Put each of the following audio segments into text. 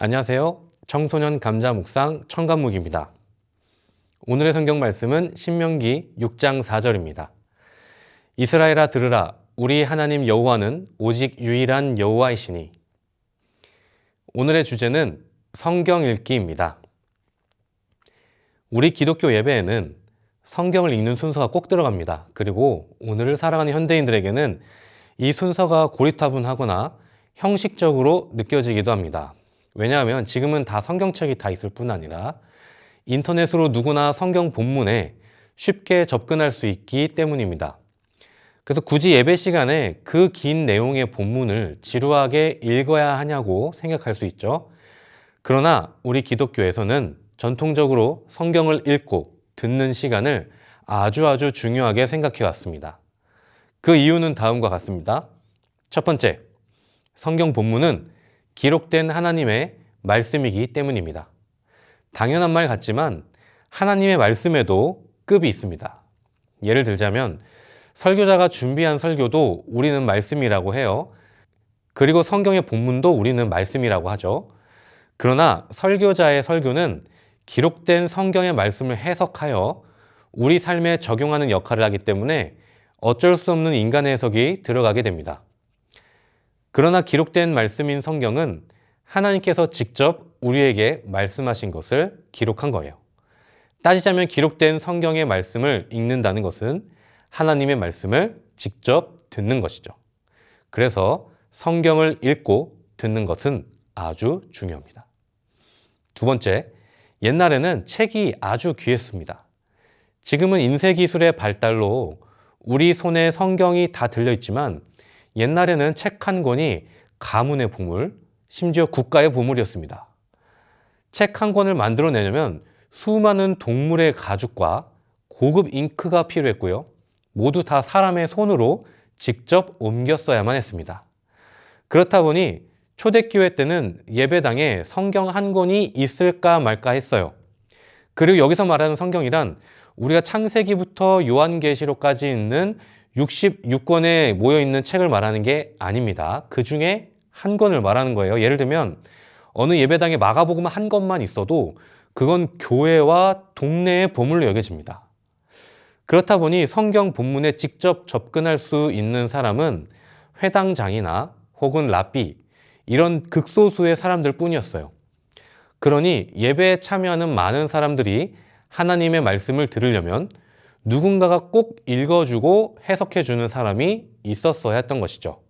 안녕하세요. 청소년 감자 묵상 청간묵입니다. 오늘의 성경 말씀은 신명기 6장 4절입니다. 이스라엘아 들으라, 우리 하나님 여호와는 오직 유일한 여호와이시니. 오늘의 주제는 성경 읽기입니다. 우리 기독교 예배에는 성경을 읽는 순서가 꼭 들어갑니다. 그리고 오늘을 살아가는 현대인들에게는 이 순서가 고리타분하거나 형식적으로 느껴지기도 합니다. 왜냐하면 지금은 다 성경책이 다 있을 뿐 아니라 인터넷으로 누구나 성경 본문에 쉽게 접근할 수 있기 때문입니다. 그래서 굳이 예배 시간에 그 긴 내용의 본문을 지루하게 읽어야 하냐고 생각할 수 있죠. 그러나 우리 기독교에서는 전통적으로 성경을 읽고 듣는 시간을 아주 중요하게 생각해 왔습니다. 그 이유는 다음과 같습니다. 첫 번째, 성경 본문은 기록된 하나님의 말씀이기 때문입니다. 당연한 말 같지만 하나님의 말씀에도 급이 있습니다. 예를 들자면 설교자가 준비한 설교도 우리는 말씀이라고 해요. 그리고 성경의 본문도 우리는 말씀이라고 하죠. 그러나 설교자의 설교는 기록된 성경의 말씀을 해석하여 우리 삶에 적용하는 역할을 하기 때문에 어쩔 수 없는 인간의 해석이 들어가게 됩니다. 그러나 기록된 말씀인 성경은 하나님께서 직접 우리에게 말씀하신 것을 기록한 거예요. 따지자면 기록된 성경의 말씀을 읽는다는 것은 하나님의 말씀을 직접 듣는 것이죠. 그래서 성경을 읽고 듣는 것은 아주 중요합니다. 두 번째, 옛날에는 책이 아주 귀했습니다. 지금은 인쇄기술의 발달로 우리 손에 성경이 다 들려있지만 옛날에는 책 한 권이 가문의 보물, 심지어 국가의 보물이었습니다. 책 한 권을 만들어내려면 수많은 동물의 가죽과 고급 잉크가 필요했고요. 모두 다 사람의 손으로 직접 옮겨 써야만 했습니다. 그렇다 보니 초대교회 때는 예배당에 성경 한 권이 있을까 말까 했어요. 그리고 여기서 말하는 성경이란 우리가 창세기부터 요한계시록까지 있는 66권에 모여있는 책을 말하는 게 아닙니다. 그 중에 한 권을 말하는 거예요. 예를 들면 어느 예배당에 마가복음 한 권만 있어도 그건 교회와 동네의 보물로 여겨집니다. 그렇다 보니 성경 본문에 직접 접근할 수 있는 사람은 회당장이나 혹은 랍비, 이런 극소수의 사람들 뿐이었어요. 그러니 예배에 참여하는 많은 사람들이 하나님의 말씀을 들으려면 누군가가 꼭 읽어주고 해석해주는 사람이 있었어야 했던 것이죠.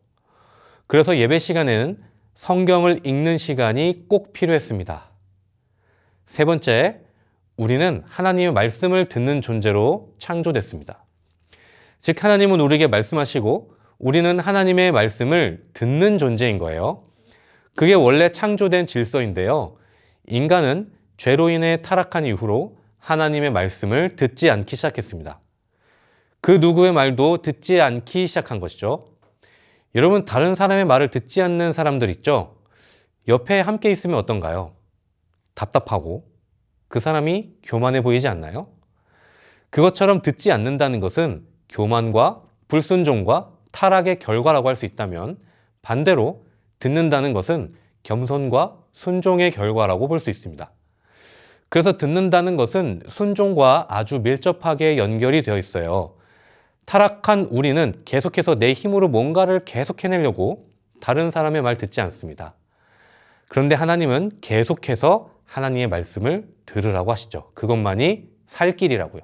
그래서 예배 시간에는 성경을 읽는 시간이 꼭 필요했습니다. 세 번째, 우리는 하나님의 말씀을 듣는 존재로 창조됐습니다. 즉 하나님은 우리에게 말씀하시고 우리는 하나님의 말씀을 듣는 존재인 거예요. 그게 원래 창조된 질서인데요. 인간은 죄로 인해 타락한 이후로 하나님의 말씀을 듣지 않기 시작했습니다. 그 누구의 말도 듣지 않기 시작한 것이죠. 여러분, 다른 사람의 말을 듣지 않는 사람들 있죠? 옆에 함께 있으면 어떤가요? 답답하고 그 사람이 교만해 보이지 않나요? 그것처럼 듣지 않는다는 것은 교만과 불순종과 타락의 결과라고 할 수 있다면 반대로 듣는다는 것은 겸손과 순종의 결과라고 볼 수 있습니다. 그래서 듣는다는 것은 순종과 아주 밀접하게 연결이 되어 있어요. 타락한 우리는 계속해서 내 힘으로 뭔가를 계속 해내려고 다른 사람의 말 듣지 않습니다. 그런데 하나님은 계속해서 하나님의 말씀을 들으라고 하시죠. 그것만이 살 길이라고요.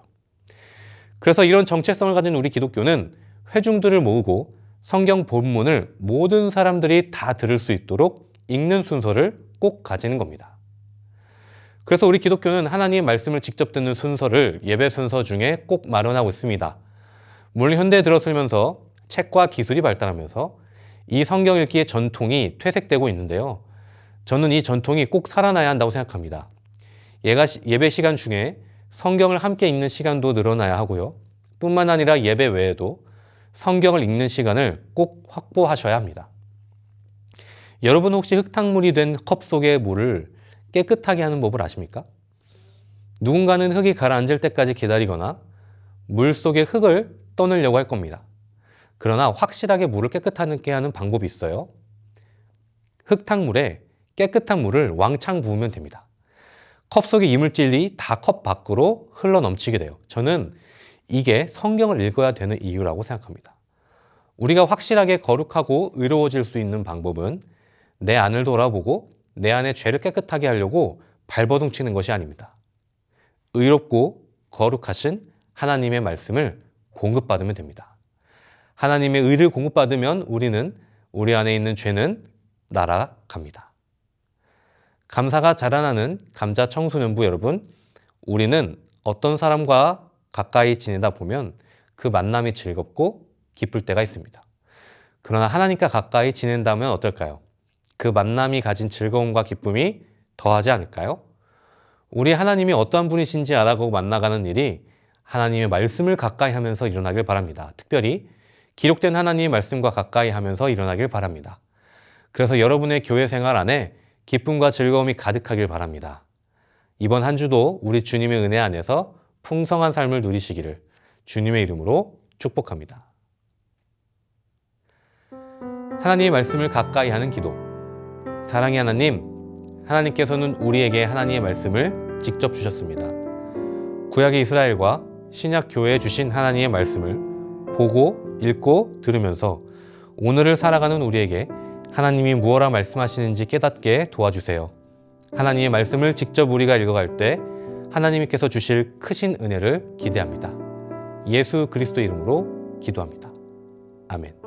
그래서 이런 정체성을 가진 우리 기독교는 회중들을 모으고 성경 본문을 모든 사람들이 다 들을 수 있도록 읽는 순서를 꼭 가지는 겁니다. 그래서 우리 기독교는 하나님의 말씀을 직접 듣는 순서를 예배 순서 중에 꼭 마련하고 있습니다. 물론 현대에 들어서면서 책과 기술이 발달하면서 이 성경 읽기의 전통이 퇴색되고 있는데요. 저는 이 전통이 꼭 살아나야 한다고 생각합니다. 예배 시간 중에 성경을 함께 읽는 시간도 늘어나야 하고요. 뿐만 아니라 예배 외에도 성경을 읽는 시간을 꼭 확보하셔야 합니다. 여러분 혹시 흙탕물이 된 컵 속의 물을 깨끗하게 하는 법을 아십니까? 누군가는 흙이 가라앉을 때까지 기다리거나 물 속의 흙을 떠내려고 할 겁니다. 그러나 확실하게 물을 깨끗하게 하는 방법이 있어요. 흙탕물에 깨끗한 물을 왕창 부으면 됩니다. 컵 속의 이물질이 다 컵 밖으로 흘러 넘치게 돼요. 저는 이게 성경을 읽어야 되는 이유라고 생각합니다. 우리가 확실하게 거룩하고 의로워질 수 있는 방법은 내 안을 돌아보고 내 안에 죄를 깨끗하게 하려고 발버둥 치는 것이 아닙니다. 의롭고 거룩하신 하나님의 말씀을 공급받으면 됩니다. 하나님의 의를 공급받으면 우리는 우리 안에 있는 죄는 날아갑니다. 감사가 자라나는 감자 청소년부 여러분, 우리는 어떤 사람과 가까이 지내다 보면 그 만남이 즐겁고 기쁠 때가 있습니다. 그러나 하나님과 가까이 지낸다면 어떨까요? 그 만남이 가진 즐거움과 기쁨이 더하지 않을까요? 우리 하나님이 어떠한 분이신지 알아가고 만나가는 일이 하나님의 말씀을 가까이 하면서 일어나길 바랍니다. 특별히 기록된 하나님의 말씀과 가까이 하면서 일어나길 바랍니다. 그래서 여러분의 교회 생활 안에 기쁨과 즐거움이 가득하길 바랍니다. 이번 한 주도 우리 주님의 은혜 안에서 풍성한 삶을 누리시기를 주님의 이름으로 축복합니다. 하나님의 말씀을 가까이 하는 기도. 사랑의 하나님, 하나님께서는 우리에게 하나님의 말씀을 직접 주셨습니다. 구약의 이스라엘과 신약 교회에 주신 하나님의 말씀을 보고 읽고 들으면서 오늘을 살아가는 우리에게 하나님이 무엇라 말씀하시는지 깨닫게 도와주세요. 하나님의 말씀을 직접 우리가 읽어갈 때 하나님께서 주실 크신 은혜를 기대합니다. 예수 그리스도 이름으로 기도합니다. 아멘.